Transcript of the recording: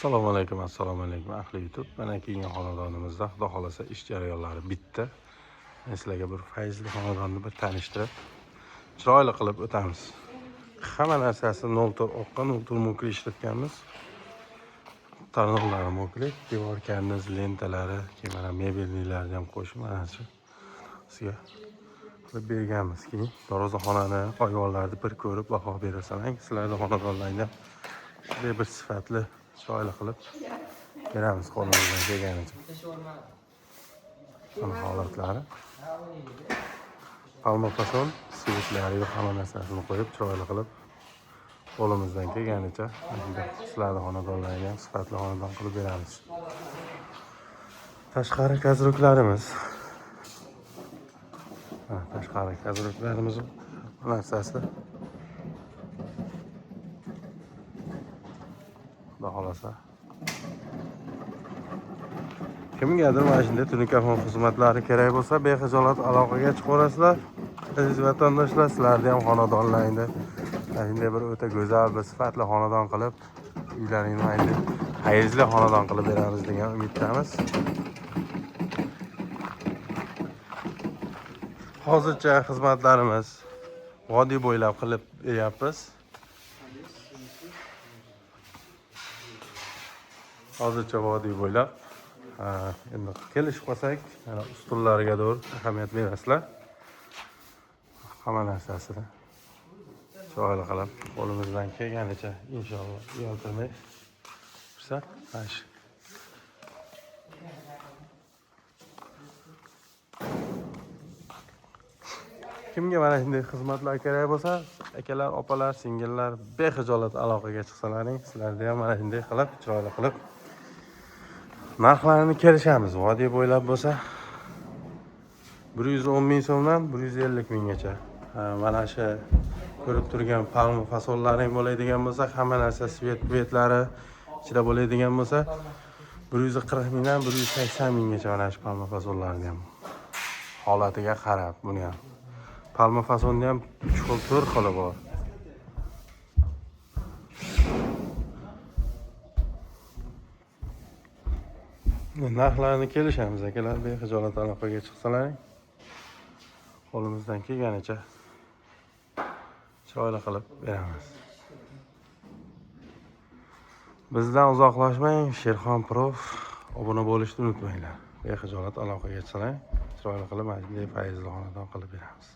Assalomu alaykum ahli YouTube. Mana keyingi xonadonimizda xudo xolasa ish jarayonlari bitdi. Men sizlarga bir fayzli xonadonni bir tanishtirib, chiroyli qilib o'tamiz. Hamma narsasi oqqan mukli ishlatganmiz. Tarnoqlari mukli, devor karniz, lentalari, mana mebelnilarni ham qo'shib mana shu sizga qilib berganmiz. Keyin darvozaxonani, oyvorlarni bir ko'rib baho berasan. Sizlarning xonadonlaringda shunday bir sifatli chiroyli qilib beramiz qo'limizdan kelganicha. Mana holatlari. Palmafason svetlar yo'q, hamma narsasini qo'yib chiroyli qilib qo'limizdan kelganicha sizlarning xonadonlarga ham sifatli xonadon qilib beramiz. Tashqari kazruklarimiz. Tashqari kazruklarimiz narsasi. Xudo xolasa kimgadir mana shunday tunikafon xizmatlari kerak bo'lsa, bexijolat aloqaga chiqaverasizlar. Aziz vatandoshlar, sizlarni ham xonadonlaringda shunday bir o'ta go'zal, bir sifatli xonadon qilib, uylaringni hayzli xonadon qilib beramiz degan umiddamiz. Hozircha xizmatlarimiz vodiy bo'ylab qilib beryapmiz. Hozircha vodiy bo'ylab. Endi kelishib qolsak, mana ustunlarga doğru ahamiyat berasizlar. Hamma narsasini chiroyli qilib qo'limizdan kelganicha inshaalloh uyaltirmay fursat tash. Kimga mana shunday xizmatlar kerak bo'lsa, akalar, opalar, singillar bexijolat aloqaga chiqsalaring, sizlarga ham mana shunday qilib chiroyli qilib narxlarini kelishamiz. Vodiy bo'ylab bo'lsa 110 ming so'mdan 150 minggacha. Mana shu ko'rib turgan palma fasollaring bo'ladigan bo'lsa, hamma narsa svetlari ichida bo'ladigan bo'lsa 140 mingdan 180 minggacha mana shu palma fasollarni ham holatiga qarab buni ham. Palma fasonni ham 3 xil 4 xili bor. Narxlarni kelishamiz akalar, bexijolat aloqaga chiqsalaring. Qo'limizdan kelganicha chiroyli qilib beramiz. Bizdan uzoqlashmang, Sherxon Prof obuna bo'lishni unutmanglar. Bexijolat aloqaga chiqsalaring, chiroyli qilib mana shunday fayzli xonadon qilib beramiz.